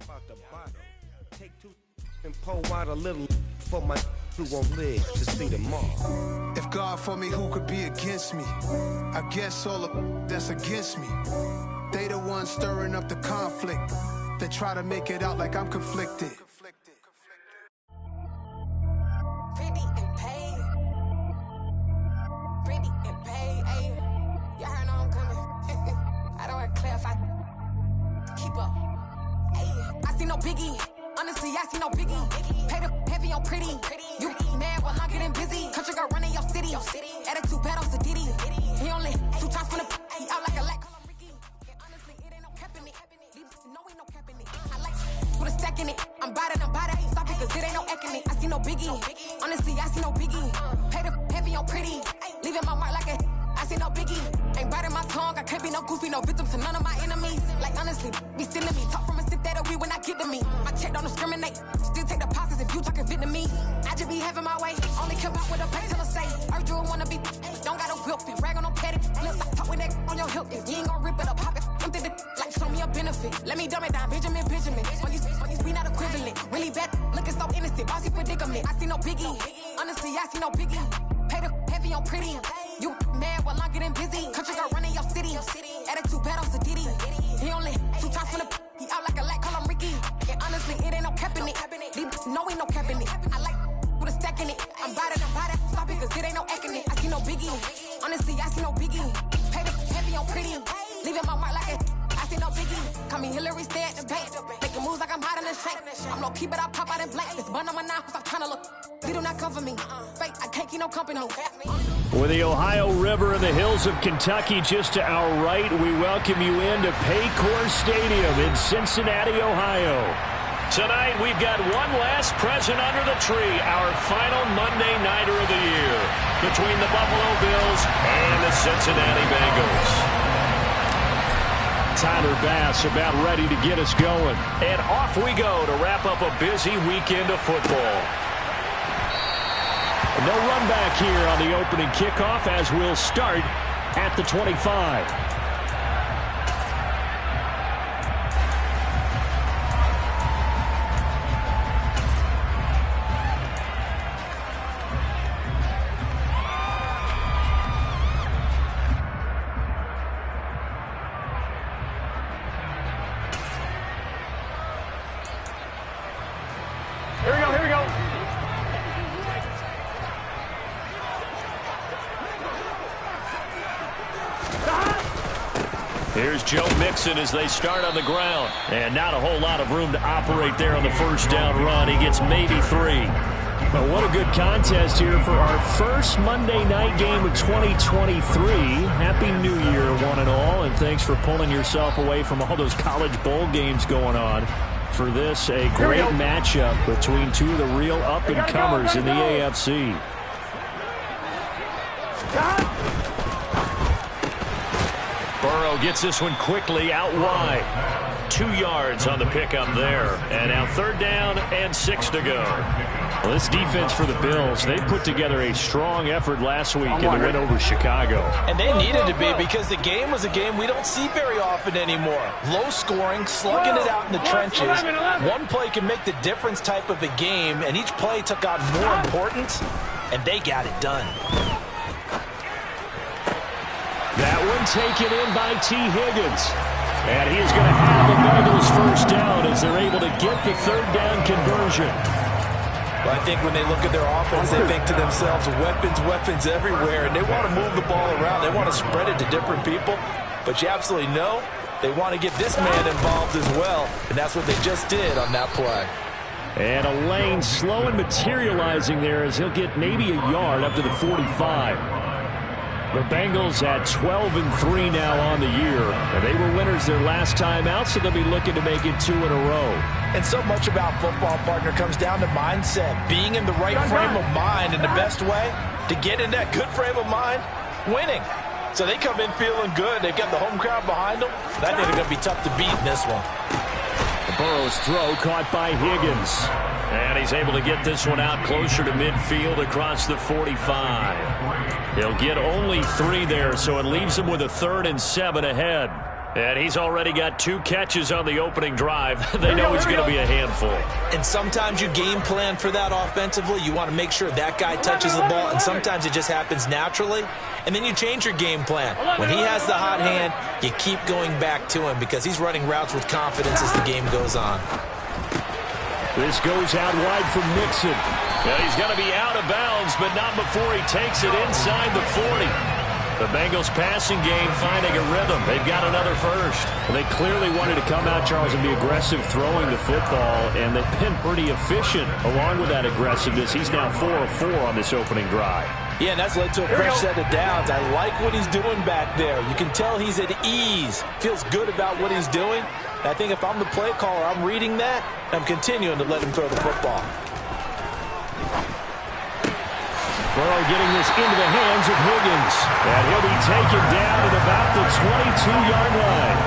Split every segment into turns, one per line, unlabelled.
about the bottom. Take two and pour out a little for my who won't live to see tomorrow.
If God for me, who could be against me? I guess all the that's against me. They the ones stirring up the conflict. They try to make it out like I'm conflicted.
Pretty and paid. Pretty and paid. Ayy, y'all heard I'm coming. I don't want to clarify. Keep up. Ayy, I see no biggie. Honestly, I see no biggie. Pay the heavy on pretty. You mad while I'm getting busy. Country girl running your city. Attitude bad on Diddy. He only 2 times from the he out like a lack. Call him Ricky. And honestly, it ain't no cap in it. No, ain't no cap in it. I like with a stack in it. I'm bad it. Stop it, cause it ain't no eck in it. I see no biggie. Honestly, I see no biggie. Pay the heavy on pretty. Leaving my mark like a I see no biggie. Ain't biting my tongue. I can't be no goofy, no victim to none of my enemies. Like honestly, be stealing me. Talk from a sip that we when I get to me. My check don't discriminate. Still take deposits if you talking Vietnamese. I just be having my way. Only come out with a pay till I say. Heard you wanna be. Don't gotta whip it. Rag on no petty. Flip. Talk with that on your hip. If you ain't gon' rip it up, pop it. Empty the like show me a benefit. Let me dumb it down. Benjamin. We not equivalent. Really bad. Looking so innocent. Bossy predicament. I see no biggie. Honestly, I see no biggie. Pay the heavy on pretty. You mad while I'm getting busy. Country girl running your city. Attitude bad on Diddy. He only 2 times from the he out like a lack. Call him Ricky. And honestly, it ain't no cap in it. No, ain't no cap in it. I like with a stack in it. I'm bad it. Stop it, cause it ain't no eck in it. I see no biggie. Honestly, I see no biggie. Pay the heavy on pretty. Leaving my mark like it. I see no biggie. Call me Hillary, stay at the bank. Making moves like I'm hot in the shank. I'm low key, but I pop out in blank. This bun on my knife, I'm trying to look. They do not come for me. Fake, I can't keep no company.
With the Ohio River and the hills of Kentucky just to our right, we welcome you into Paycor Stadium in Cincinnati, Ohio. Tonight, we've got one last present under the tree, our final Monday Nighter of the year, between the Buffalo Bills and the Cincinnati Bengals. Tyler Bass about ready to get us going. And off we go to wrap up a busy weekend of football. No run back here on the opening kickoff as we'll start at the 25. Here's Joe Mixon as they start on the ground. And not a whole lot of room to operate there on the first down run. He gets maybe 3. But what a good contest here for our first Monday night game of 2023. Happy New Year, one and all. And thanks for pulling yourself away from all those college bowl games going on. For this, a great matchup between two of the real up-and-comers in the AFC. Burrow gets this one quickly out wide. 2 yards on the pickup there. And now 3rd down and 6 to go. Well, this defense for the Bills, they put together a strong effort last week in the win over Chicago.
And they needed to be because the game was a game we don't see very often anymore. Low scoring, slugging it out in the trenches. One play can make the difference type of a game, and each play took on more importance, and they got it done.
That one taken in by T. Higgins. And he is going to have the Bengals first down as they're able to get the 3rd down conversion.
Well, I think when they look at their offense, they think to themselves, weapons everywhere, and they want to move the ball around. They want to spread it to different people. But you absolutely know they want to get this man involved as well, and that's what they just did on that play.
And a lane slow and materializing there as he'll get maybe a yard up to the 45. The Bengals at 12-3 now on the year. And they were winners their last time out, so they'll be looking to make it 2 in a row.
And so much about football, partner, comes down to mindset. Being in the right frame of mind, and the best way to get in that good frame of mind, winning. So they come in feeling good. They've got the home crowd behind them. I think they're going to be tough to beat in this one.
Burrow's throw caught by Higgins. And he's able to get this one out closer to midfield across the 45. He'll get only 3 there, so it leaves him with a 3rd and 7 ahead. And he's already got 2 catches on the opening drive. They know he's going to be a handful.
And sometimes you game plan for that offensively. You want to make sure that guy touches the ball, and sometimes it just happens naturally. And then you change your game plan. When he has the hot hand, you keep going back to him because he's running routes with confidence as the game goes on.
This goes out wide from Mixon. Yeah, he's going to be out of bounds, but not before he takes it inside the 40. The Bengals passing game finding a rhythm. They've got another first. Well, they clearly wanted to come out, Charles, and be aggressive throwing the football, and they've been pretty efficient along with that aggressiveness. He's now 4 of 4 on this opening drive.
Yeah, and that's led to a fresh set of downs. I like what he's doing back there. You can tell he's at ease. Feels good about what he's doing. And I think if I'm the play caller, I'm reading that, and I'm continuing to let him throw the football.
Burrow getting this into the hands of Higgins. And he'll be taken down at about the 22-yard line.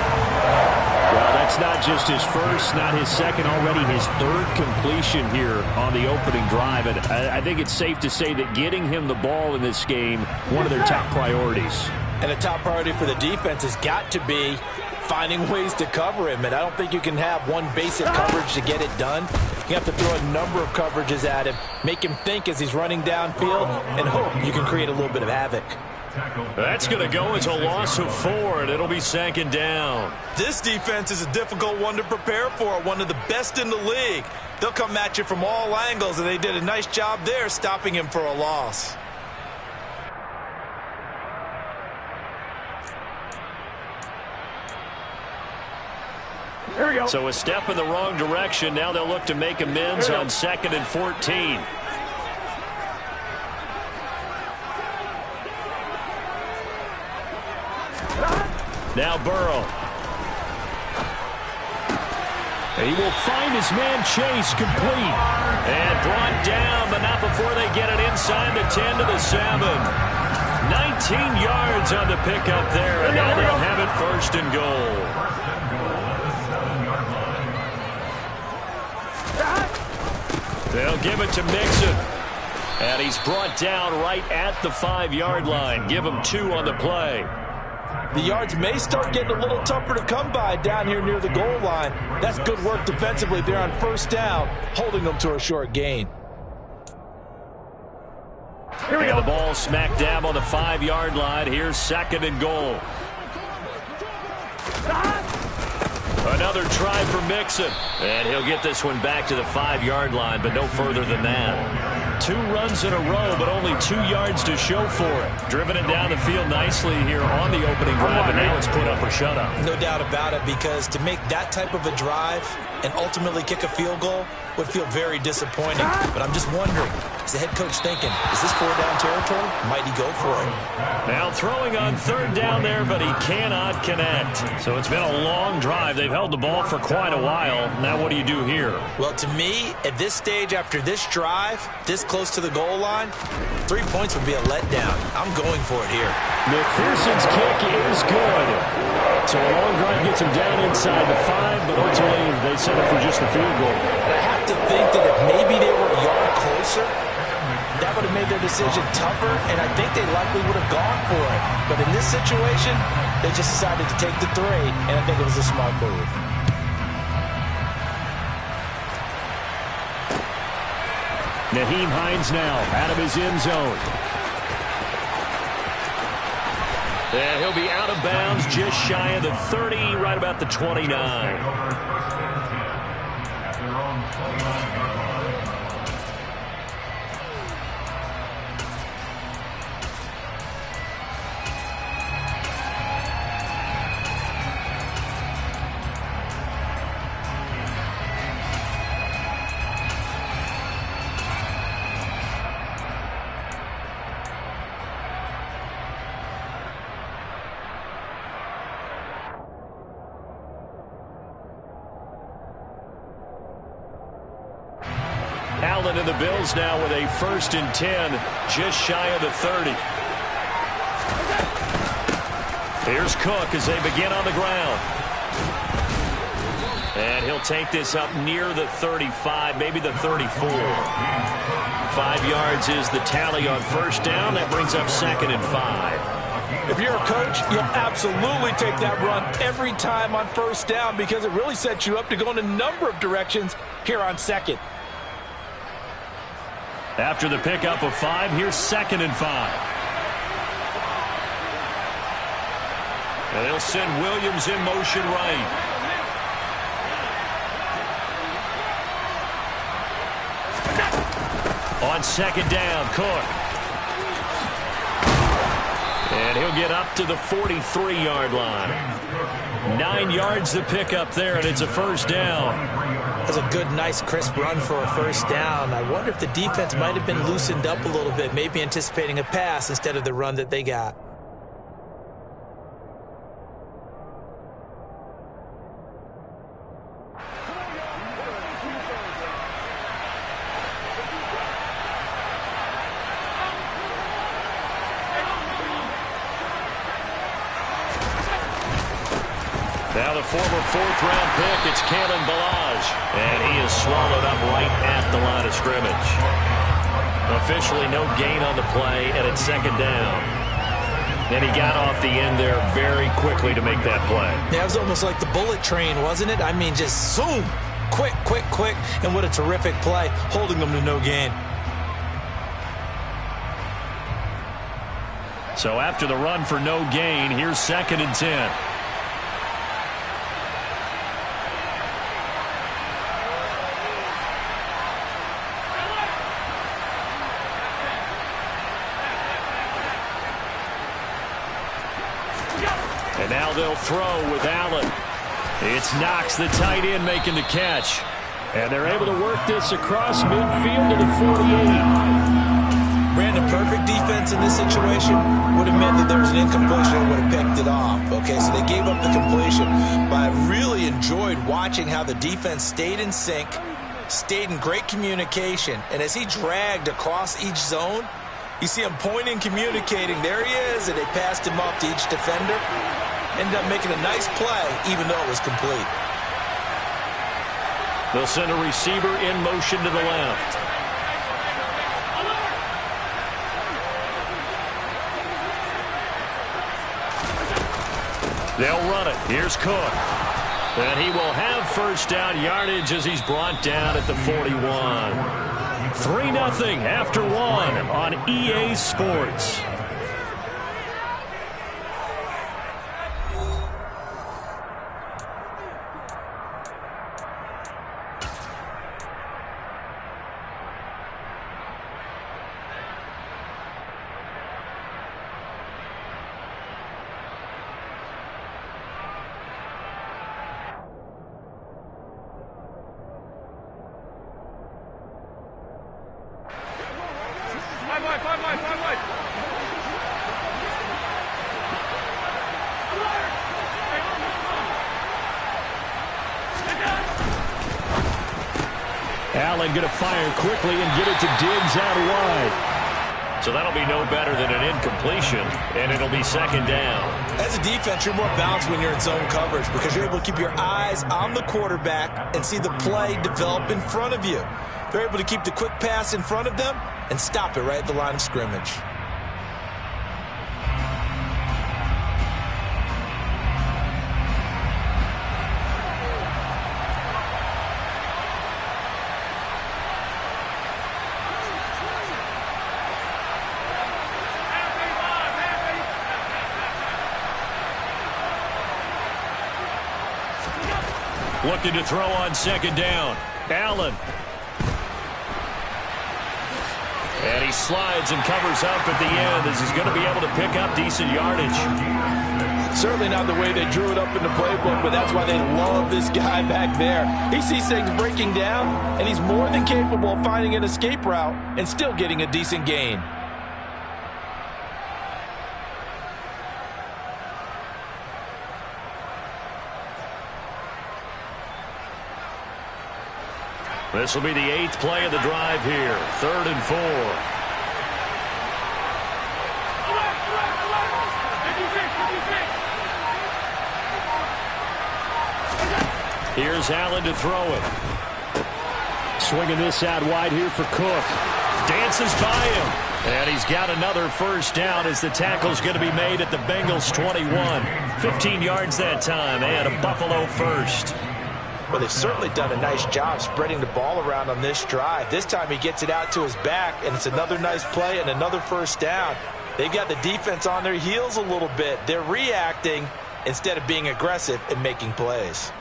Well, that's not just his first, not his second, already his 3rd completion here on the opening drive. And I think it's safe to say that getting him the ball in this game, one of their top priorities.
And a top priority for the defense has got to be finding ways to cover him. And I don't think you can have one basic coverage to get it done. You have to throw a number of coverages at him, make him think as he's running downfield, and hope you can create a little bit of havoc.
That's going to go as a loss of 4, and it'll be 2nd down.
This defense is a difficult one to prepare for, one of the best in the league. They'll come at you from all angles, and they did a nice job there stopping him for a loss.
So a step in the wrong direction. Now they'll look to make amends on 2nd and 14. Now Burrow. He will find his man Chase complete. And brought down, but not before they get it inside the 10 to the 7. 19 yards on the pickup there, and now they'll have it 1st and goal. They'll give it to Mixon. And he's brought down right at the 5-yard line. Give him 2 on the play.
The yards may start getting a little tougher to come by down here near the goal line. That's good work defensively there on 1st down, holding them to a short gain.
Here we go. The ball smack dab on the 5-yard line. Here's 2nd and goal. Another try for Mixon. And he'll get this one back to the 5-yard line, but no further than that. 2 runs in a row, but only 2 yards to show for it. Driven it down the field nicely here on the opening drive, and now it's put up or shut up.
No doubt about it, because to make that type of a drive and ultimately kick a field goal would feel very disappointing. But I'm just wondering, is the head coach thinking, is this 4-down territory? Might he go for it?
Now throwing on 3rd down there, but he cannot connect. So it's been a long drive. They've held the ball for quite a while. Now what do you do here?
Well, to me, at this stage after this drive, this close to the goal line, 3 points would be a letdown. I'm going for it here.
McPherson's kick is good. So a long drive gets him down inside the 5, but ultimately they settle for just the field goal.
And I have to think that if maybe they were a yard closer, that would have made their decision tougher, and I think they likely would have gone for it. But in this situation, they just decided to take the 3, and I think it was a smart move.
Nyheim Hines now out of his end zone. And he'll be out of bounds just shy of the 30, right about the 29. Allen and the Bills now with a 1st and 10, just shy of the 30. Here's Cook as they begin on the ground. And he'll take this up near the 35, maybe the 34. 5 yards is the tally on 1st down. That brings up 2nd and 5.
If you're a coach, you'll absolutely take that run every time on first down because it really sets you up to go in a number of directions here on second.
After the pickup of 5, here's 2nd and 5. And they'll send Williams in motion right. On 2nd down, Cook. And he'll get up to the 43-yard line. 9 yards to pick up there, and it's a first down.
That's a good, nice, crisp run for a first down. I wonder if the defense might have been loosened up a little bit, maybe anticipating a pass instead of the run that they got.
Now the former 4th-round pick, it's Kalen Ballage. And he is swallowed up right at the line of scrimmage. Officially no gain on the play, and it's 2nd down. And he got off the end there very quickly to make that play.
Yeah, it was almost like the bullet train, wasn't it? I mean, just zoom, quick, quick, quick. And what a terrific play, holding them to no gain.
So after the run for no gain, here's 2nd and 10. And now they'll throw with Allen. It's Knox, the tight end, making the catch. And they're able to work this across midfield to the 48.
Brandon, perfect defense in this situation would have meant that there was an incompletion and would have picked it off. Okay, so they gave up the completion. But I really enjoyed watching how the defense stayed in sync, stayed in great communication. And as he dragged across each zone, you see him pointing, communicating. There he is, and they passed him up to each defender. Ended up making a nice play, even though it was complete.
They'll send a receiver in motion to the left. They'll run it. Here's Cook. And he will have first down yardage as he's brought down at the 41. 3-0 after 1 on EA Sports. Allen going to fire quickly and get it to Diggs out wide. So that'll be no better than an incompletion, and it'll be 2nd down.
As a defense, you're more balanced when you're in zone coverage because you're able to keep your eyes on the quarterback and see the play develop in front of you. They're able to keep the quick pass in front of them and stop it right at the line of scrimmage.
Looking to throw on 2nd down. Allen. And he slides and covers up at the end as he's going to be able to pick up decent yardage.
Certainly not the way they drew it up in the playbook, but that's why they love this guy back there. He sees things breaking down, and he's more than capable of finding an escape route and still getting a decent gain.
This will be the 8th play of the drive here. 3rd and 4. Here's Allen to throw it. Swinging this out wide here for Cook. dances by him. And he's got another first down as the tackle's going to be made at the Bengals 21. 15 yards that time and a Buffalo first.
Well, they've certainly done a nice job spreading the ball around on this drive. This time he gets it out to his back, and it's another nice play and another first down. They've got the defense on their heels a little bit. They're reacting instead of being aggressive and making plays.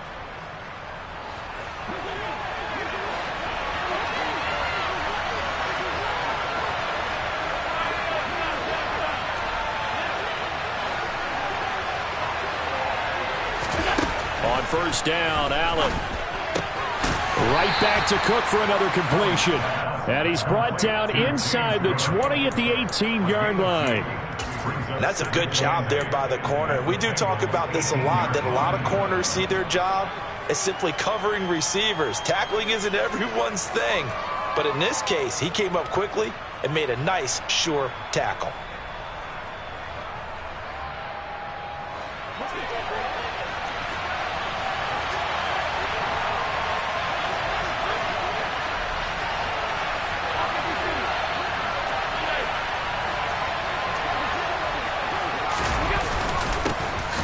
On first down, Allen. Right back to Cook for another completion. And he's brought down inside the 20 at the 18-yard line.
That's a good job there by the corner. We do talk about this a lot, that a lot of corners see their job as simply covering receivers. Tackling isn't everyone's thing. But in this case, he came up quickly and made a nice, sure tackle.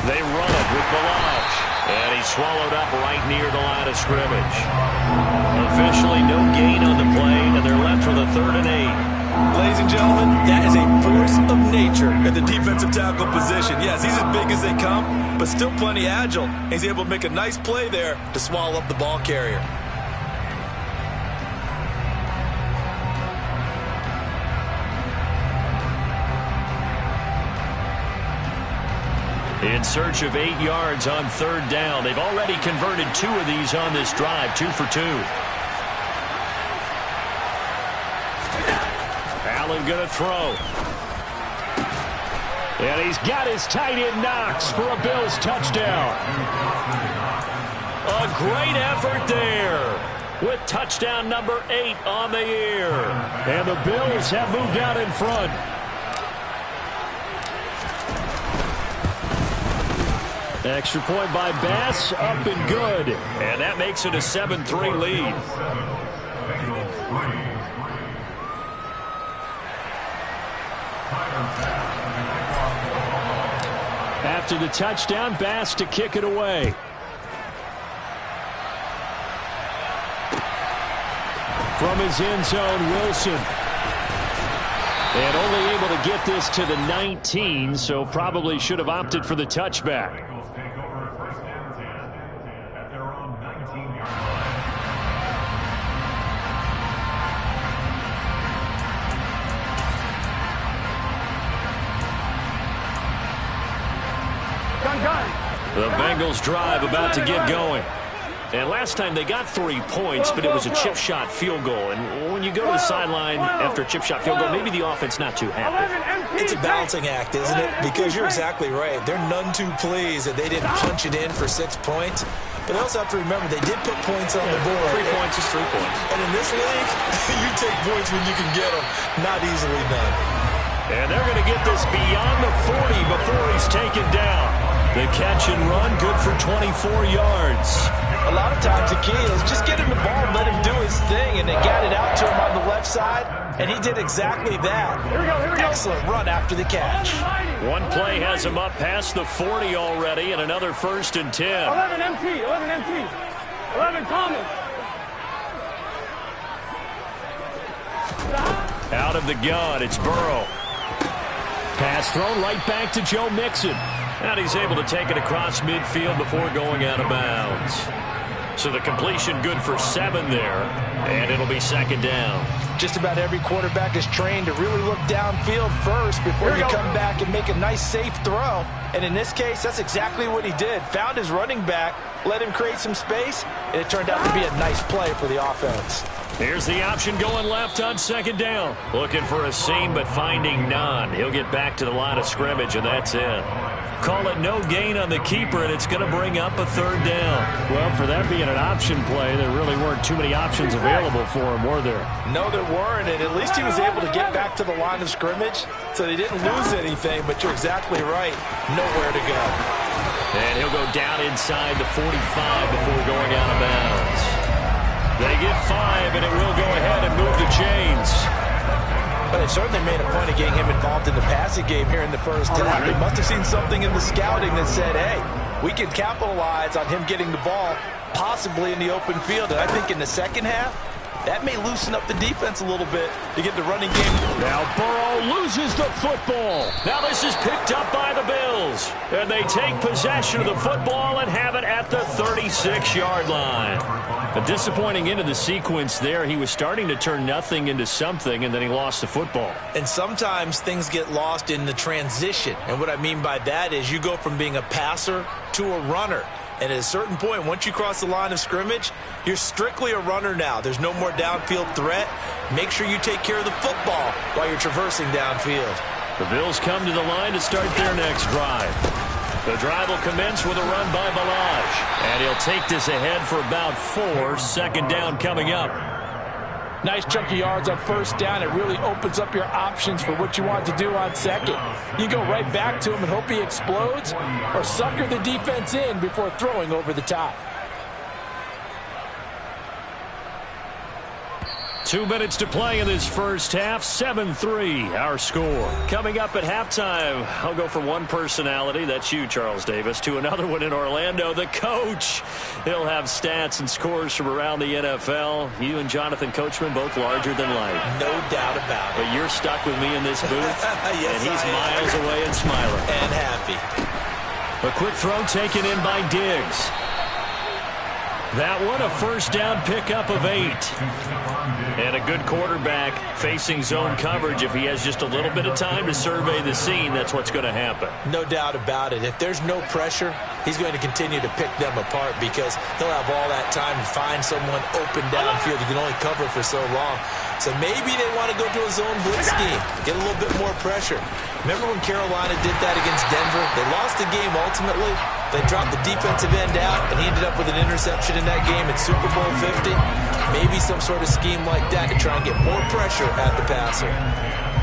They run it with Balaj. And he's swallowed up right near the line of scrimmage. Officially no gain on the play, and they're left with a 3rd and 8.
Ladies and gentlemen, that is a force of nature at the defensive tackle position. Yes, he's as big as they come, but still plenty agile. He's able to make a nice play there to swallow up the ball carrier.
In search of 8 yards on 3rd down. They've already converted 2 of these on this drive, 2 for 2. Allen going to throw. And he's got his tight end Knox for a Bills touchdown. A great effort there with touchdown number 8 on the year. And the Bills have moved out in front. Extra point by Bass, up and good. And that makes it a 7-3 lead. After the touchdown, Bass to kick it away. From his end zone, Wilson. And only able to get this to the 19, so probably should have opted for the touchback. The Bengals drive about to get going. And last time they got 3 points, but it was a chip shot field goal. And when you go to the sideline after a chip shot field goal, maybe the offense not too happy.
It's a balancing act, isn't it? Because you're exactly right. They're none too pleased that they didn't punch it in for 6 points. But they also have to remember they did put points on the board.
3 points is 3 points.
And in this league, you take points when you can get them. Not easily done.
And they're going to get this beyond the 40 before he's taken down. The catch and run, good for 24 yards.
A lot of times the key is just get him the ball and let him do his thing, and they got it out to him on the left side, and he did exactly that. Here we go. Excellent run after the catch.
One play has him up past the 40 already, and another 1st and 10.
11 MT, 11 MT, 11 Thomas.
Out of the gun, it's Burrow. Pass thrown right back to Joe Mixon. And he's able to take it across midfield before going out of bounds. So the completion good for 7 there, and it'll be 2nd down.
Just about every quarterback is trained to really look downfield first before you come back and make a nice, safe throw. And in this case, that's exactly what he did. Found his running back, let him create some space, and it turned out to be a nice play for the offense.
Here's the option going left on 2nd down. Looking for a seam, but finding none. He'll get back to the line of scrimmage, and that's it. Call it no gain on the keeper, and it's going to bring up a 3rd down. Well, for that being an option play, there really weren't too many options available for him, were there?
No, there weren't, and at least he was able to get back to the line of scrimmage, so they didn't lose anything, but you're exactly right. Nowhere to go.
And he'll go down inside the 45 before going out of bounds. They get 5, and it will go ahead and move the chains.
certainly made a point of getting him involved in the passing game here in the first half. They must have seen something in the scouting that said, hey, we can capitalize on him getting the ball possibly in the open field. And I think in the second half, that may loosen up the defense a little bit to get the running game.
Now Burrow loses the football. Now this is picked up by the Bills. And they take possession of the football and have it at the 36-yard line. A disappointing end of the sequence there. He was starting to turn nothing into something, and then he lost the football.
And sometimes things get lost in the transition. And what I mean by that is you go from being a passer to a runner. And at a certain point, once you cross the line of scrimmage, you're strictly a runner now. There's no more downfield threat. Make sure you take care of the football while you're traversing downfield.
The Bills come to the line to start their next drive. The drive will commence with a run by Ballage. And he'll take this ahead for about 4. Second down coming up.
Nice chunk of yards on first down. It really opens up your options for what you want to do on second. You go right back to him and hope he explodes, or sucker the defense in before throwing over the top.
2 minutes to play in this first half. 7-3 our score. Coming up at halftime, I'll go from one personality, that's you, Charles Davis, to another one in Orlando, the coach. He'll have stats and scores from around the NFL. You and Jonathan Coachman both larger than life.
No doubt about it.
But you're stuck with me in this booth,
yes,
and he's miles away and smiling.
And happy.
A quick throw taken in by Diggs. That one, a first down pickup of 8. And a good quarterback facing zone coverage. If he has just a little bit of time to survey the scene, that's what's going to happen.
No doubt about it. If there's no pressure, he's going to continue to pick them apart because he'll have all that time to find someone open downfield. You can only cover for so long. So maybe they want to go to a zone blitz scheme, get a little bit more pressure. Remember when Carolina did that against Denver? They lost the game ultimately. They dropped the defensive end out, and he ended up with an interception in that game in Super Bowl 50. Maybe some sort of scheme like that to try and get more pressure at the passer.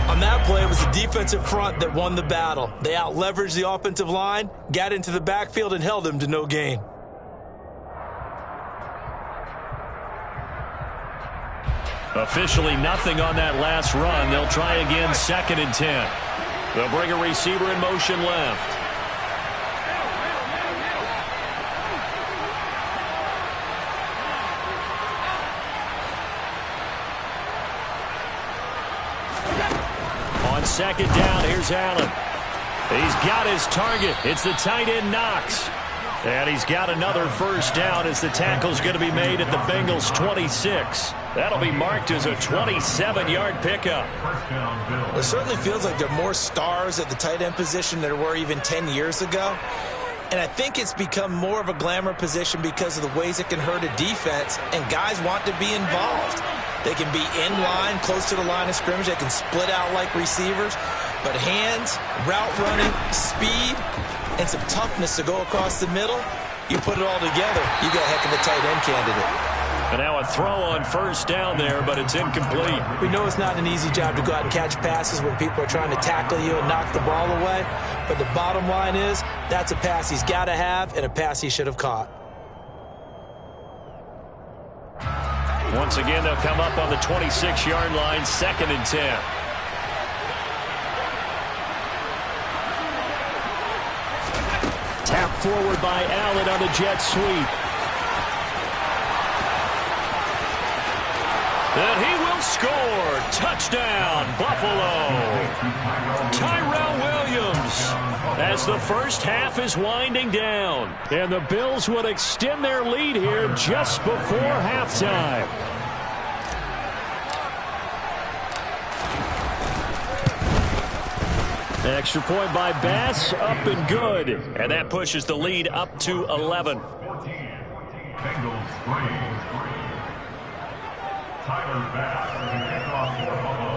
On that play, it was the defensive front that won the battle. They out-leveraged the offensive line, got into the backfield, and held him to no gain.
Officially nothing on that last run. They'll try again, 2nd and 10. They'll bring a receiver in motion left. On 2nd down, here's Allen. He's got his target. It's the tight end Knox. And he's got another first down as the tackle's going to be made at the Bengals' 26. That'll be marked as a 27-yard pickup.
It certainly feels like there are more stars at the tight end position than there were even 10 years ago. And I think it's become more of a glamour position because of the ways it can hurt a defense, and guys want to be involved. They can be in line, close to the line of scrimmage. They can split out like receivers. But hands, route running, speed, and some toughness to go across the middle, you put it all together, you got a heck of a tight end candidate.
And now a throw on first down there, but it's incomplete.
We know it's not an easy job to go out and catch passes when people are trying to tackle you and knock the ball away. But the bottom line is, that's a pass he's got to have and a pass he should have caught.
Once again, they'll come up on the 26-yard line, 2nd and 10. Tap forward by Allen on the jet sweep. And he will score. Touchdown, Buffalo. Tyrell Williams. As the first half is winding down. And the Bills would extend their lead here just before halftime. Extra point by Bass, up and good. And that pushes the lead up to 11. 14. Bengals play. Tyler Bass for Buffalo.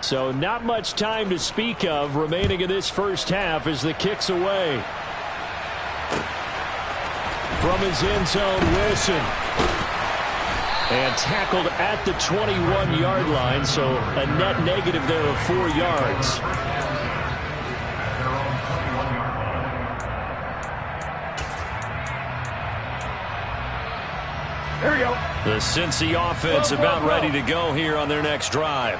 So not much time to speak of remaining in this first half as the kick's away. From his end zone, Wilson. And tackled at the 21-yard line, so a net negative there of 4 yards.
Here we go.
The Cincy offense about ready to go here on their next drive.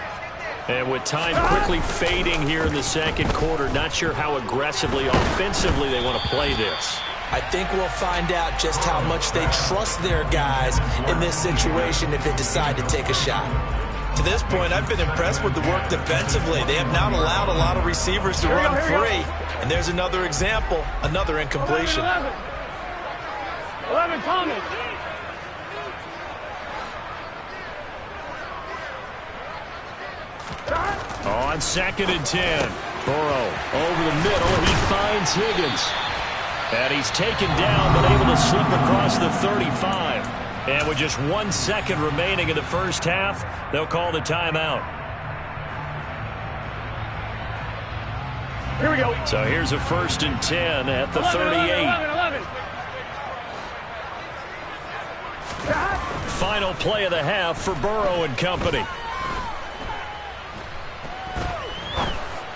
And with time quickly fading here in the second quarter, not sure how aggressively, offensively they want to play this.
I think we'll find out just how much they trust their guys in this situation if they decide to take a shot. To this point, I've been impressed with the work defensively. They have not allowed a lot of receivers to run free. And there's another example, another incompletion.
11 Thomas.
On 2nd and 10. Burrow over the middle. He finds Higgins. And he's taken down, but able to slip across the 35. And with just 1 second remaining in the first half, they'll call the timeout.
Here we go.
So here's a 1st and 10 at the 38.
11.
Final play of the half for Burrow and company.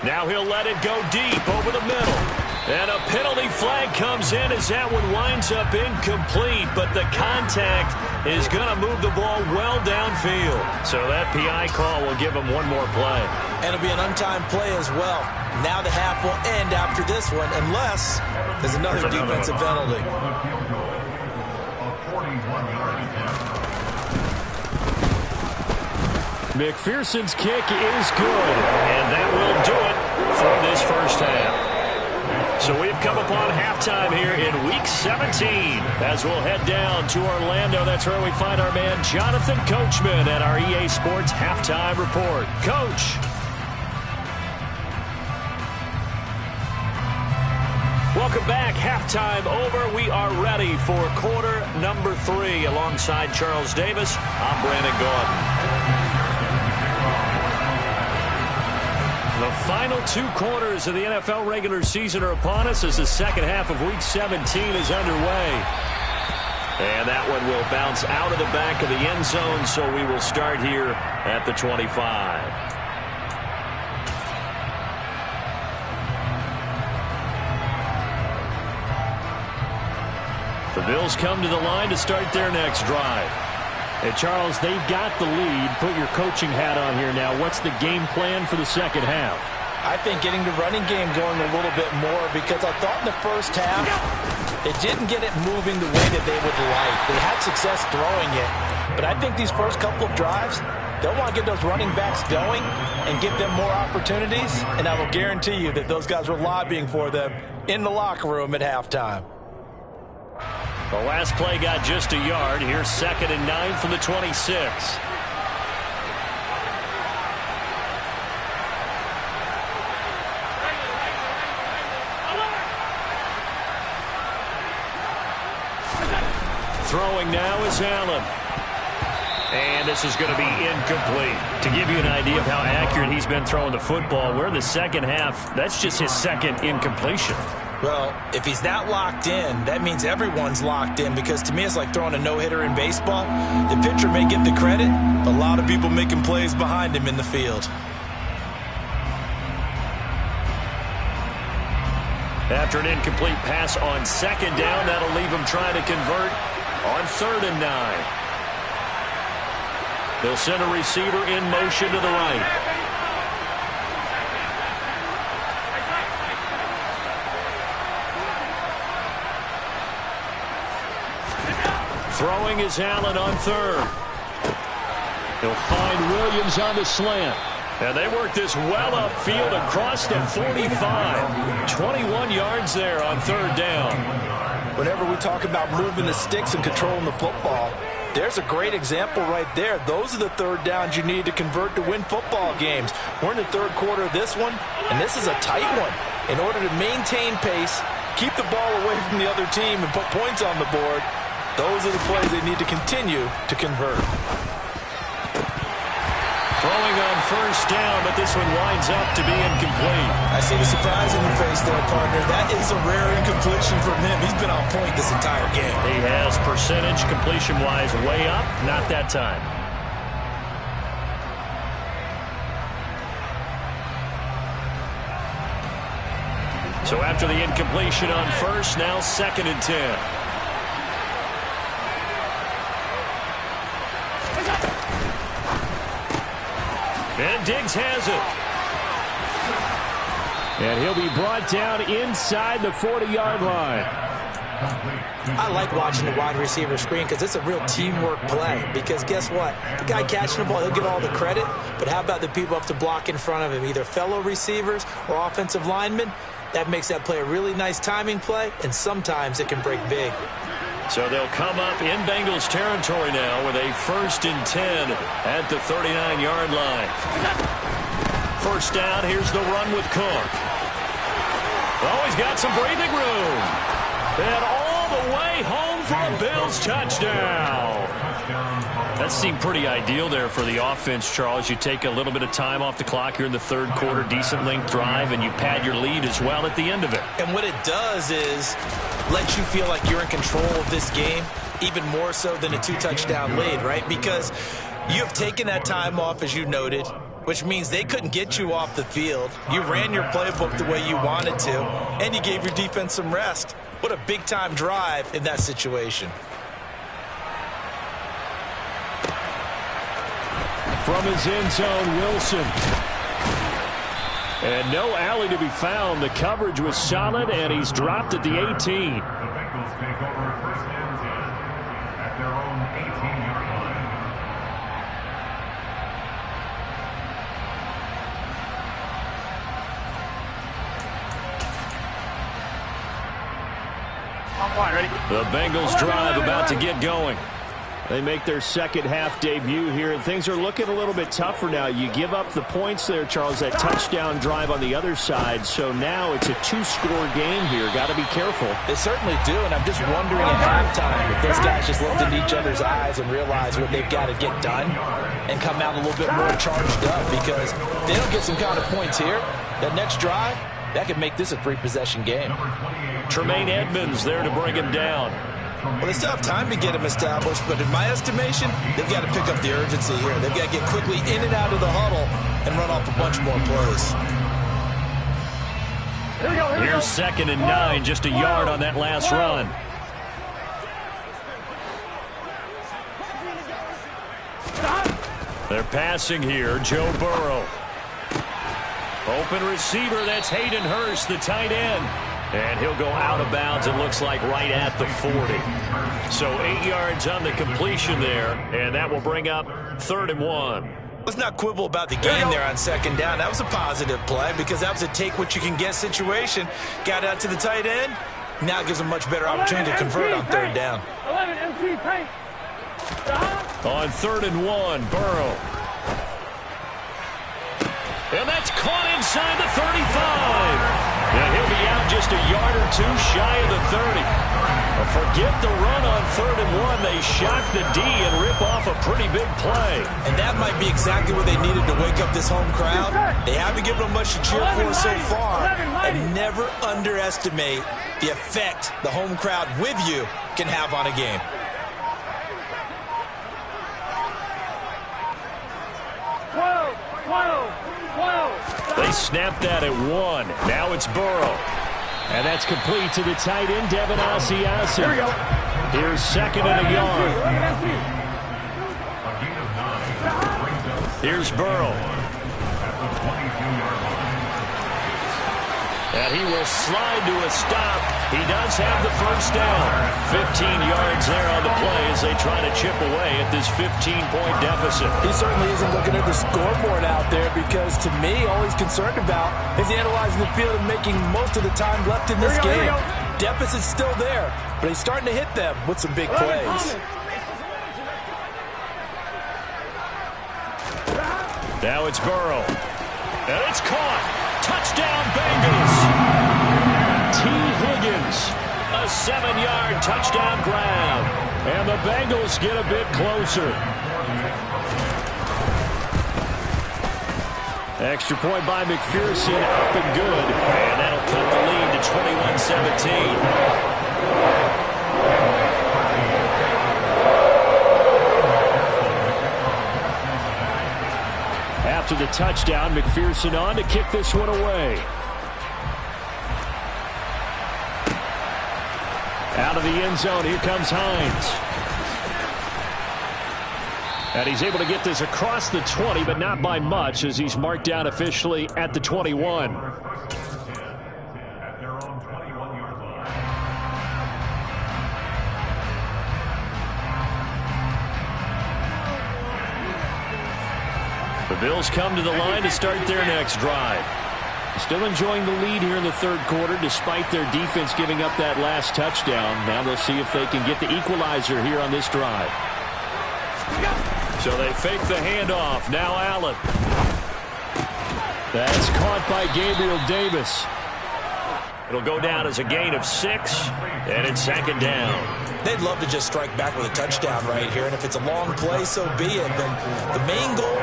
Now he'll let it go deep over the middle. And a penalty flag comes in as that one winds up incomplete, but the contact is going to move the ball well downfield. So that PI call will give him one more play.
And it'll be an untimed play as well. Now the half will end after this one, unless there's another defensive penalty.
McPherson's kick is good, and that will do it for this first half. So we've come upon halftime here in Week 17 as we'll head down to Orlando. That's where we find our man Jonathan Coachman at our EA Sports Halftime Report. Coach. Welcome back. Halftime over. We are ready for quarter number 3. Alongside Charles Davis, I'm Brandon Gaudin. The final 2 quarters of the NFL regular season are upon us as the second half of Week 17 is underway. And that one will bounce out of the back of the end zone, so we will start here at the 25. The Bills come to the line to start their next drive. Hey, Charles, they've got the lead. Put your coaching hat on here now. What's the game plan for the second half?
I think getting the running game going a little bit more, because I thought in the first half they didn't get it moving the way that they would like. They had success throwing it, but I think these first couple of drives, they'll want to get those running backs going and give them more opportunities, and I will guarantee you that those guys were lobbying for them in the locker room at halftime.
The last play got just a yard. Here's 2nd and 9 from the 26. Throwing now is Allen. And this is going to be incomplete. To give you an idea of how accurate he's been throwing the football, we're in the second half. That's just his second incompletion.
Well, if he's not locked in, that means everyone's locked in, because to me it's like throwing a no-hitter in baseball. The pitcher may get the credit, but a lot of people making plays behind him in the field.
After an incomplete pass on 2nd down, that'll leave him trying to convert on 3rd and 9. They'll send a receiver in motion to the right. Throwing is Allen on 3rd. He'll find Williams on the slant. And they work this well upfield across the 45. 21 yards there on 3rd down.
Whenever we talk about moving the sticks and controlling the football, there's a great example right there. Those are the 3rd downs you need to convert to win football games. We're in the 3rd quarter of this one, and this is a tight one. In order to maintain pace, keep the ball away from the other team, and put points on the board, those are the plays they need to continue to convert.
Throwing on 1st down, but this one winds up to be incomplete.
I see the surprise in your face there, partner. That is a rare incompletion from him. He's been on point this entire game.
He has percentage completion-wise way up, not that time. So after the incompletion on 1st, now 2nd and 10. And Diggs has it. And he'll be brought down inside the 40-yard line.
I like watching the wide receiver screen because it's a real teamwork play. Because guess what? The guy catching the ball, he'll get all the credit. But how about the people up to block in front of him, either fellow receivers or offensive linemen? That makes that play a really nice timing play, and sometimes it can break big.
So they'll come up in Bengals territory now with a 1st and 10 at the 39-yard line. First down, here's the run with Cook. Oh, he's got some breathing room. And all the way home for a Bills touchdown. That seemed pretty ideal there for the offense, Charles. You take a little bit of time off the clock here in the 3rd quarter, decent length drive, and you pad your lead as well at the end of it.
And what it does is let you feel like you're in control of this game, even more so than a 2-touchdown lead, right? Because you have taken that time off, as you noted, which means they couldn't get you off the field. You ran your playbook the way you wanted to, and you gave your defense some rest. What a big-time drive in that situation.
From his end zone, Wilson. And no alley to be found. The coverage was solid, and he's dropped at the 18.
The Bengals take over 1st and 10 at their own 18-yard line.
The Bengals drive about to get going. They make their second-half debut here, and things are looking a little bit tougher now. You give up the points there, Charles, that touchdown drive on the other side, so now it's a 2-score game here. Got to be careful.
They certainly do, and I'm just wondering at halftime if those guys just looked into each other's eyes and realize what they've got to get done and come out a little bit more charged up, because if they don't get some kind of points here, that next drive, that could make this a 3-possession game.
Tremaine Edmonds there to bring him down.
Well, they still have time to get him established, but in my estimation, they've got to pick up the urgency here. They've got to get quickly in and out of the huddle and run off a bunch more plays.
Here's 2nd and 9, just a yard on that last run. They're passing here, Joe Burrow. Open receiver, that's Hayden Hurst, the tight end. And he'll go out of bounds, it looks like, right at the 40. So 8 yards on the completion there, and that will bring up 3rd and 1.
Let's not quibble about the game there on 2nd down. That was a positive play because that was a take-what-you-can-get situation. Got out to the tight end. Now it gives them a much better opportunity to convert on 3rd down.
On 3rd and 1, Burrow. And that's caught inside the 35. And he'll be out just a yard or 2 shy of the 30. Forget the run on 3rd and 1. They shock the D and rip off a pretty big play.
And that might be exactly what they needed to wake up this home crowd. They haven't given them much to cheer for so far. And never underestimate the effect the home crowd with you can have on a game.
They snapped that at 1. Now it's Burrow. And that's complete to the tight end, Devin Asiasi. Here's 2nd and a yard. Here's Burrow. And he will slide to a stop. He does have the 1st down. 15 yards there on the play as they try to chip away at this 15-point deficit.
He certainly isn't looking at the scoreboard out there because, to me, all he's concerned about is analyzing the field and making most of the time left in this game. Deficit's still there, but he's starting to hit them with some big plays.
Now it's Burrow. And it's caught. Touchdown, Bengals. T. Higgins, a 7-yard touchdown grab. And the Bengals get a bit closer. Extra point by McPherson, up and good. And that'll cut the lead to 21-17. After the touchdown, McPherson on to kick this one away. Out of the end zone, here comes Hines. And he's able to get this across the 20, but not by much, as he's marked down officially at the 21.
At their own 21-yard line.
The Bills come to the line to start their next drive. Still enjoying the lead here in the third quarter, despite their defense giving up that last touchdown. Now they'll see if they can get the equalizer here on this drive. So they fake the handoff. Now Allen. That's caught by Gabriel Davis. It'll go down as a gain of 6, and it's second down.
They'd love to just strike back with a touchdown right here, and if it's a long play, so be it. But the main goal,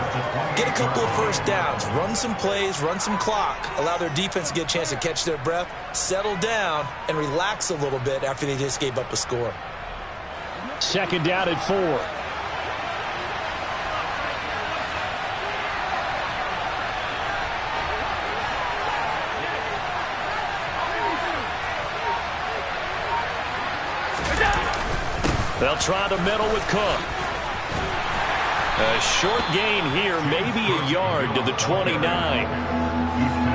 get a couple of first downs, run some plays, run some clock, allow their defense to get a chance to catch their breath, settle down, and relax a little bit after they just gave up a score.
Second down at 4. They'll try the middle with Cook. A short gain here, maybe a yard to the 29.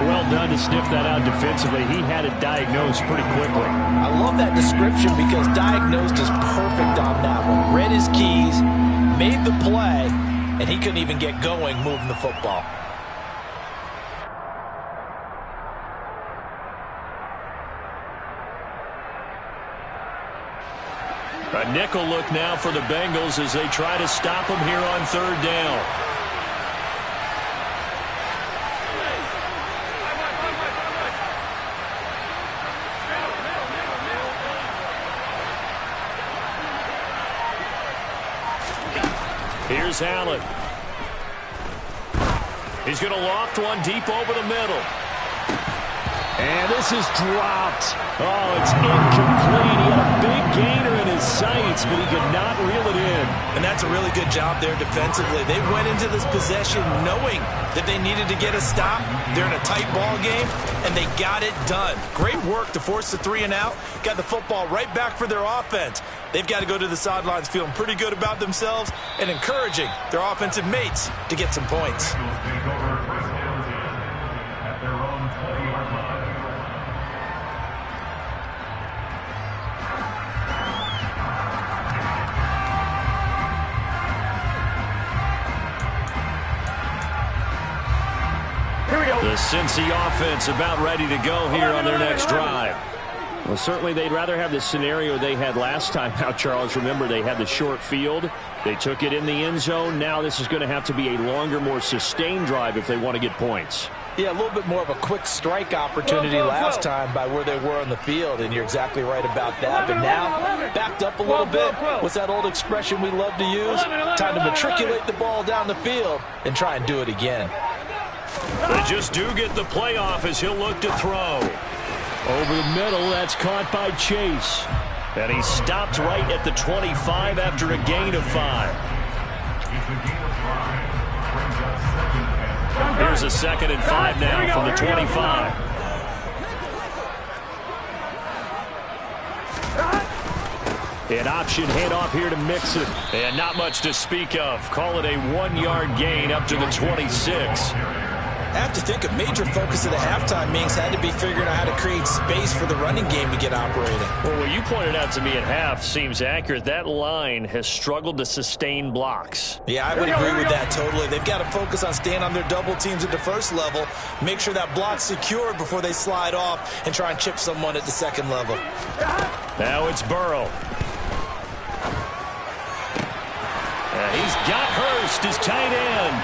Well done to sniff that out defensively. He had it diagnosed pretty quickly.
I love that description because diagnosed is perfect on that one. Read his keys, made the play, and he couldn't even get going moving the football.
A nickel look now for the Bengals as they try to stop him here on third down. Here's Allen. He's going to loft one deep over the middle. And this is dropped. Oh, it's incomplete. He had a big gainer in his sights, but he could not reel it in.
And that's a really good job there defensively. They went into this possession knowing that they needed to get a stop. They're in a tight ball game, and they got it done. Great work to force the 3 and out. Got the football right back for their offense. They've got to go to the sidelines feeling pretty good about themselves and encouraging their offensive mates to get some points.
At their own 20-yard line.
The Cincy offense about ready to go here on their next drive. Well, certainly they'd rather have the scenario they had last time out, Charles. Remember, they had the short field. They took it in the end zone. Now this is going to have to be a longer, more sustained drive if they want to get points.
Yeah, a little bit more of a quick strike opportunity last time by where they were on the field, and you're exactly right about that. But now, backed up a little bit. What's that old expression we love to use? Time to matriculate the ball down the field and try and do it again.
They just do get the play off as he'll look to throw. Over the middle, that's caught by Chase. And he stopped right at the 25 after a gain of 5. Here's a 2nd and 5 now from the 25. An option handoff here to Mixon. And not much to speak of. Call it a 1-yard gain up to the 26.
I have to think a major focus of the halftime meetings had to be figuring out how to create space for the running game to get operating.
Well, what you pointed out to me at half seems accurate. That line has struggled to sustain blocks.
Yeah, I would agree with that totally. They've got to focus on staying on their double teams at the first level, make sure that block's secured before they slide off and try and chip someone at the second level.
Now it's Burrow. He's got Hurst, his tight end.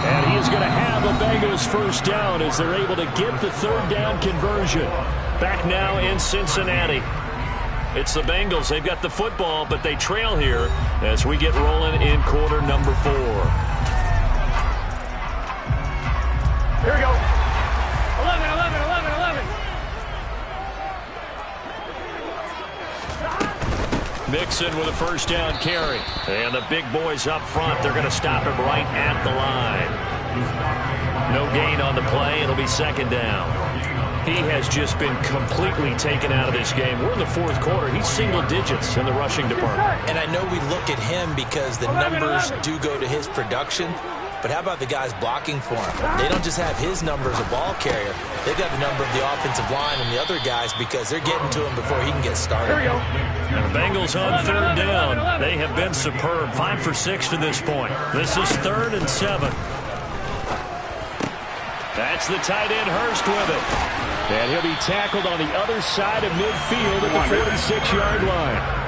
And he is going to have the Bengals first down as they're able to get the third down conversion. Back now in Cincinnati. It's the Bengals. They've got the football, but they trail here as we get rolling in quarter number 4.
Here we go. 11, 11, 11, 11.
Mixon with a first down carry. And the big boys up front, they're going to stop him right at the line. No gain on the play. It'll be second down. He has just been completely taken out of this game. We're in the fourth quarter. He's single digits in the rushing department.
And I know we look at him because the numbers do go to his production. But how about the guys blocking for him? They don't just have his number as a ball carrier. They've got the number of the offensive line and the other guys because they're getting to him before he can get started.
And the Bengals on third down. They have been superb. 5 for 6 to this point. This is 3rd and 7. That's the tight end Hurst with it. And he'll be tackled on the other side of midfield at the 46-yard line.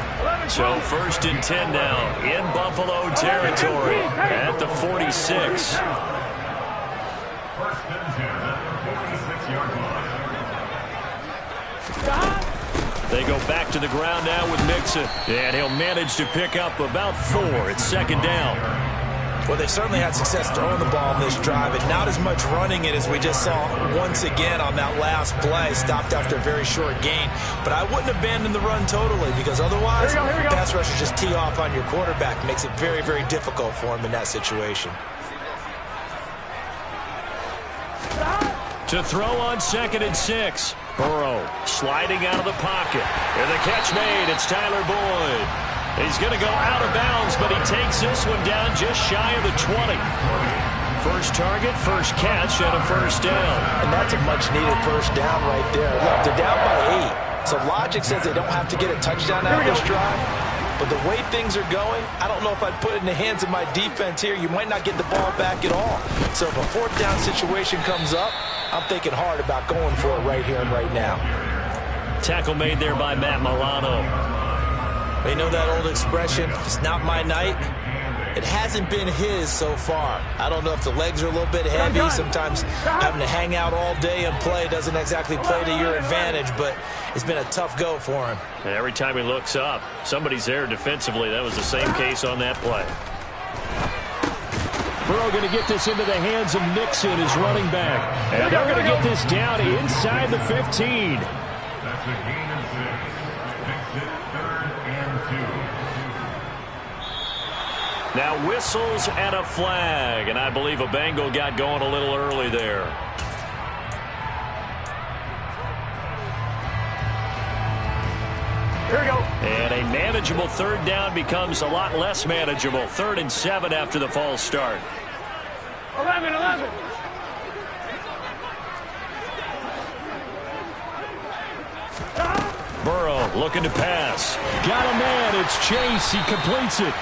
So 1st and 10 now in Buffalo territory at the 46.
1st and 10 at the 46-yard line.
They go back to the ground now with Mixon. And he'll manage to pick up about 4. It's 2nd down.
Well, they certainly had success throwing the ball in this drive, and not as much running it as we just saw once again on that last play. Stopped after a very short gain. But I wouldn't abandon the run totally because otherwise, pass rushers just tee off on your quarterback. Makes it very, very difficult for him in that situation.
To throw on 2nd and 6. Burrow sliding out of the pocket. And the catch made. It's Tyler Boyd. He's going to go out of bounds, but he takes this one down just shy of the 20. First target, first catch, and a 1st down.
And that's a much-needed 1st down right there. Look, they're down by 8. So logic says they don't have to get a touchdown out of this drive. But the way things are going, I don't know if I'd put it in the hands of my defense here. You might not get the ball back at all. So if a 4th down situation comes up, I'm thinking hard about going for it right here and right now.
Tackle made there by Matt Milano.
They know that old expression, it's not my night. It hasn't been his so far. I don't know if the legs are a little bit heavy. Sometimes having to hang out all day and play doesn't exactly play to your advantage, but it's been a tough go for him.
And every time he looks up, somebody's there defensively. That was the same case on that play. Burrow going to get this into the hands of Mixon, his running back. And they're going to get this down inside the 15.
That's a gain of 6. Makes it 3rd and 2.
Now whistles and a flag. And I believe a Bengal got going a little early there.
Here we go.
And a manageable 3rd down becomes a lot less manageable. 3rd and 7 after the false start.
11.
Burrow looking to pass. Got a man. It's Chase. He completes it.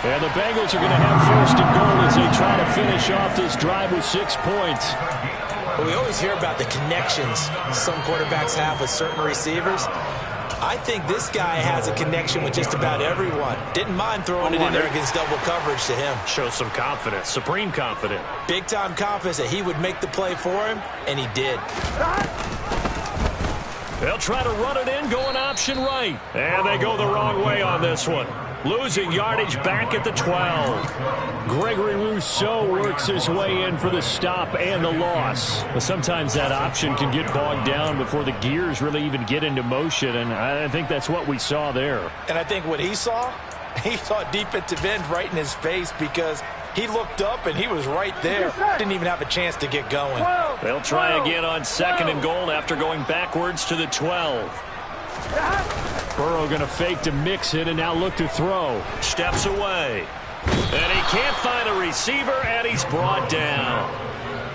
And the Bengals are going to have 1st and goal as they try to finish off this drive with 6 points.
Well, we always hear about the connections some quarterbacks have with certain receivers. I think this guy has a connection with just about everyone. Didn't mind throwing it in there against double coverage to him.
Shows some confidence, supreme confidence.
Big-time confidence that he would make the play for him, and he did.
They'll try to run it in, going option right. And they go the wrong way on this one. Losing yardage back at the 12. Gregory Rousseau works his way in for the stop and the loss. But sometimes that option can get bogged down before the gears really even get into motion, and I think that's what we saw there.
And I think what he saw defensive end right in his face because he looked up and he was right there. Didn't even have a chance to get going.
They'll try again on 2nd and goal after going backwards to the 12. Burrow going to fake to Mixon and now look to throw. Steps away. And he can't find a receiver, and he's brought down.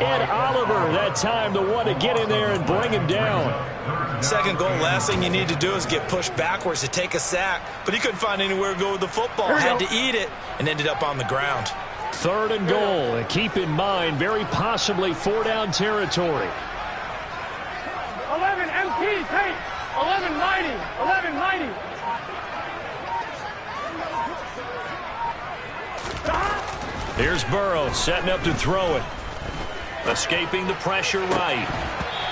Ed Oliver that time the one to get in there and bring him down.
2nd goal, last thing you need to do is get pushed backwards to take a sack. But he couldn't find anywhere to go with the football. Had to eat it and ended up on the ground.
3rd and goal. And keep in mind, very possibly 4-down territory.
11 MT, Tate. 1190. 1190.
Here's Burrow setting up to throw it. Escaping the pressure right.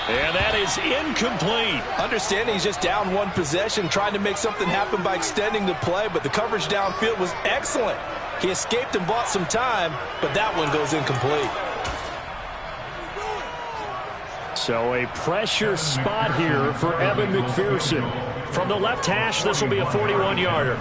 And that is incomplete.
Understanding he's just down 1 possession, trying to make something happen by extending the play, but the coverage downfield was excellent. He escaped and bought some time, but that one goes incomplete.
So a pressure spot here for Evan McPherson. From the left hash, this will be a 41-yarder.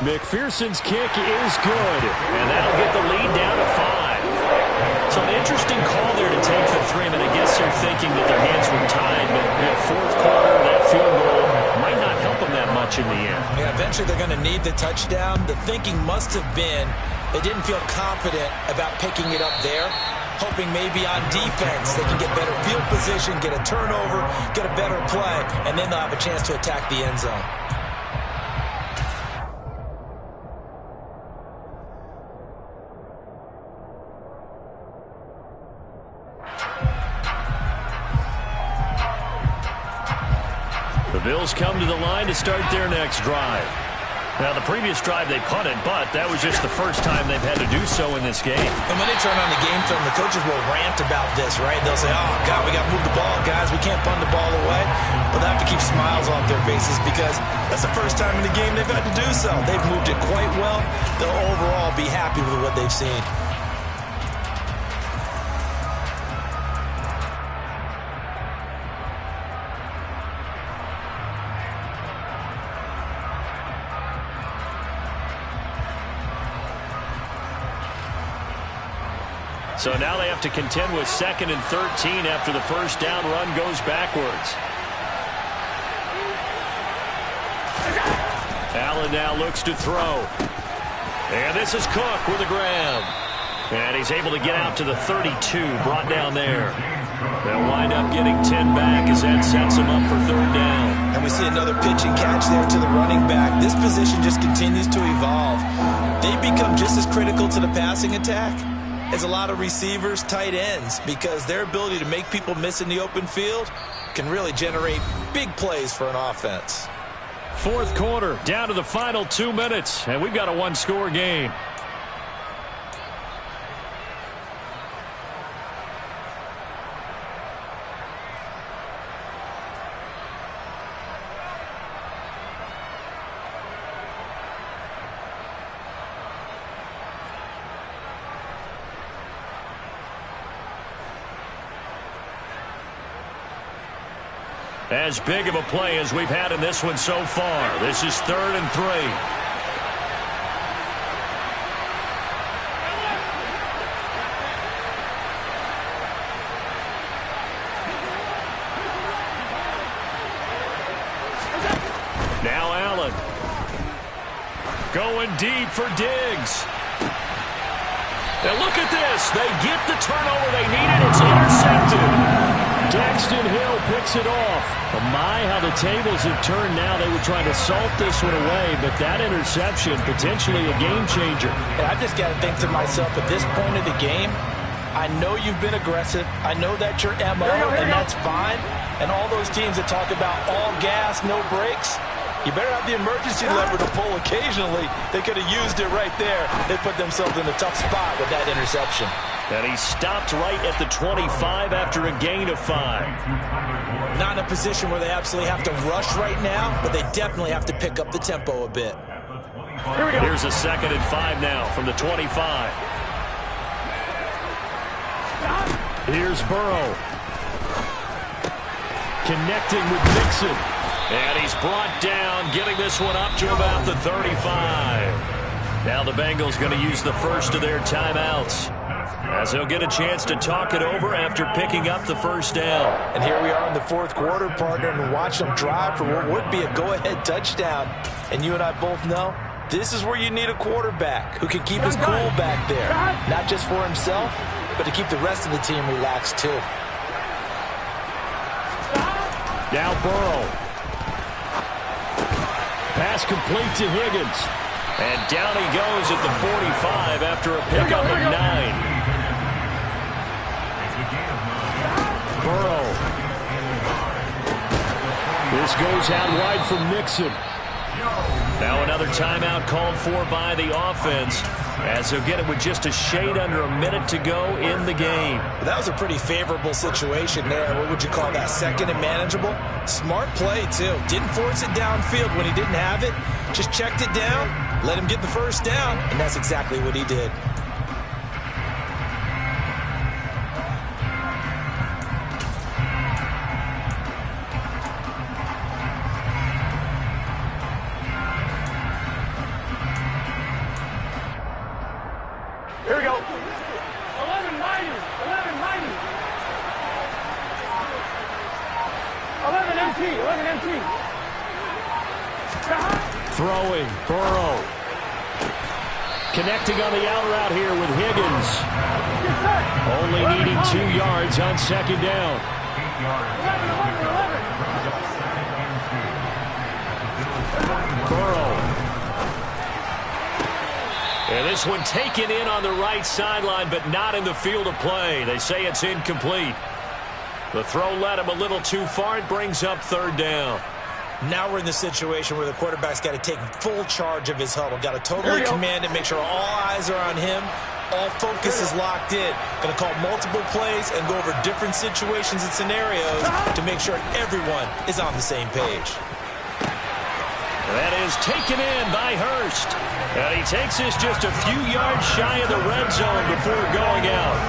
McPherson's kick is good, and that'll get the lead down to 5. So an interesting call there to take the 3. I mean, I guess they're thinking that their hands were tied, but that fourth quarter, that field goal might not help them that much in the end.
Yeah, eventually they're going to need the touchdown. The thinking must have been they didn't feel confident about picking it up there, hoping maybe on defense they can get better field position, get a turnover, get a better play, and then they'll have a chance to attack the end zone.
The Bills come to the line to start their next drive. Now, the previous drive they punted, but that was just the first time they've had to do so in this game.
And when they turn on the game film, the coaches will rant about this, right? They'll say, oh, God, we got to move the ball, guys. We can't punt the ball away. But they have to keep smiles off their faces because that's the first time in the game they've had to do so. They've moved it quite well. They'll overall be happy with what they've seen.
So now they have to contend with 2nd and 13 after the first down run goes backwards. Allen now looks to throw. And this is Cook with a grab. And he's able to get out to the 32, brought down there. They'll wind up getting 10 back as that sets them up for 3rd down.
And we see another pitch and catch there to the running back. This position just continues to evolve. They become just as critical to the passing attack as a lot of receivers, tight ends, because their ability to make people miss in the open field can really generate big plays for an offense.
4th quarter, down to the final 2 minutes, and we've got a 1-score game. As big of a play as we've had in this one so far. This is 3rd and 3. Now Allen. Going deep for Diggs. Now look at this. They get the turnover they needed. It's intercepted. Daxton Hill picks it off. Oh my, how the tables have turned now. They were trying to salt this one away, but that interception, potentially a game changer.
And I just got to think to myself, at this point of the game, I know you've been aggressive. I know that's your MO, and that's fine. And all those teams that talk about all gas, no brakes, you better have the emergency lever to pull occasionally. They could have used it right there. They put themselves in a tough spot with that interception.
And he stopped right at the 25 after a gain of 5.
Not in a position where they absolutely have to rush right now, but they definitely have to pick up the tempo a bit.
Here's a 2nd and 5 now from the 25. Here's Burrow. Connecting with Mixon. And he's brought down, getting this one up to about the 35. Now the Bengals going to use the first of their timeouts, as they'll get a chance to talk it over after picking up the first down.
And here we are in the 4th quarter, partner, and watch them drive for what would be a go-ahead touchdown. And you and I both know this is where you need a quarterback who can keep his cool back there, not just for himself, but to keep the rest of the team relaxed too.
Now Burrow. Pass complete to Higgins. And down he goes at the 45 after a pickup of 9. Burrow. This goes out wide for Mixon. Now another timeout called for by the offense, as he'll get it with just a shade under a minute to go in the game.
That was a pretty favorable situation there. What would you call that? 2nd and manageable? Smart play, too. Didn't force it downfield when he didn't have it. Just checked it down, let him get the first down, and that's exactly what he did.
Here we go. 11 minus.
Throwing, Burrow. Connecting on the out route here with Higgins. Only needing 2 yards on second down.
8 yards.
Burrow. And this one taken in on the right sideline, but not in the field of play. They say it's incomplete. The throw led him a little too far. It brings up third down.
Now we're in the situation where the quarterback's got to take full charge of his huddle. Got to totally command it, make sure all eyes are on him. All focus is locked in. Going to call multiple plays and go over different situations and scenarios to make sure everyone is on the same page.
That is taken in by Hurst. And he takes this just a few yards shy of the red zone before going out.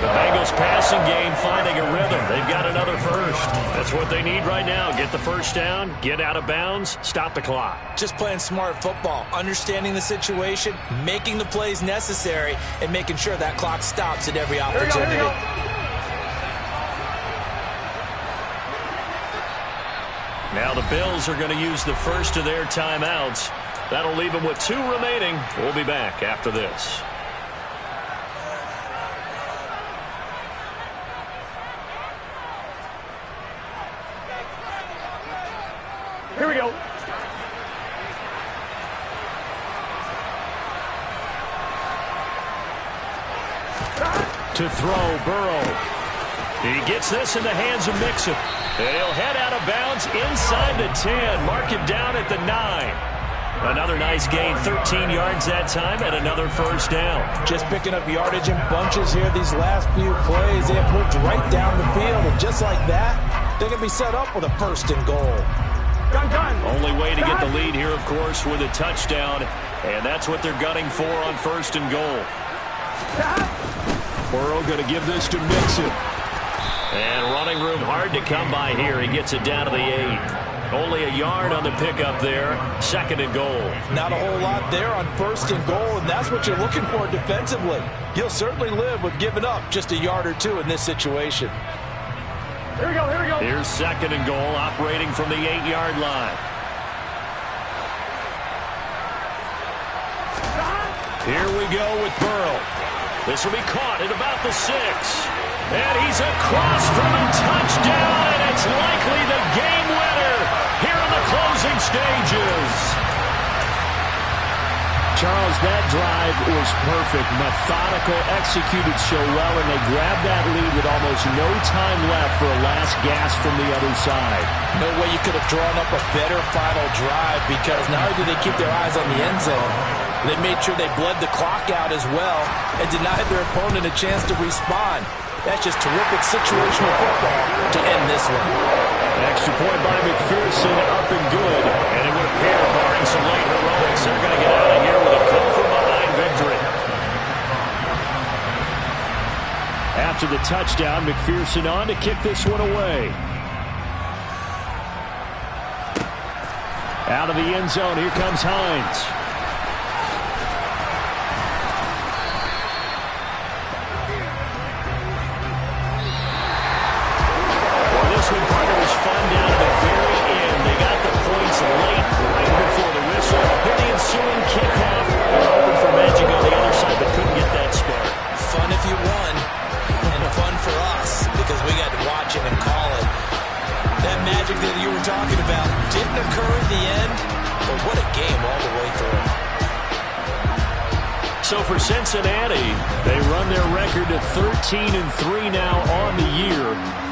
The Bengals passing game finding a rhythm. They've got another first. That's what they need right now. Get the first down, get out of bounds, stop the clock.
Just playing smart football, understanding the situation, making the plays necessary, and making sure that clock stops at every opportunity.
Now the Bills are going to use the first of their timeouts. That'll leave them with 2 remaining. We'll be back after this.
Here we go.
To throw, Burrow. He gets this in the hands of Mixon. And he'll head out of bounds inside the 10. Mark it down at the 9. Another nice gain, 13 yards that time, and another first down.
Just picking up yardage in bunches here these last few plays. They have moved right down the field, and just like that, they're going to be set up with a first and goal.
Only way to get the lead here, of course, with a touchdown, and that's what they're gunning for on first and goal. Burrow going to give this to Mixon. And running room hard to come by here. He gets it down to the 8. Only a yard on the pickup there. Second and goal.
Not a whole lot there on first and goal, and that's what you're looking for defensively. You'll certainly live with giving up just a yard or 2 in this situation.
Here we go, here we go.
Here's second and goal, operating from the 8-yard line. Here we go with Burrow. This will be caught at about the 6. And he's across from a touchdown, and it's likely the game winner here in the closing stages. Charles, that drive was perfect. Methodical, executed so well, and they grabbed that lead with almost no time left for a last gasp from the other side.
No way you could have drawn up a better final drive, because not only did they keep their eyes on the end zone, they made sure they bled the clock out as well and denied their opponent a chance to respond. That's just terrific situational football to end this one.
Extra point by McPherson, up and good. And it would appear, barring some late heroics, they're going to get out of here with a come-from-behind victory. After the touchdown, McPherson on to kick this one away. Out of the end zone, here comes Hines. So for Cincinnati, they run their record to 13-3 now on the year.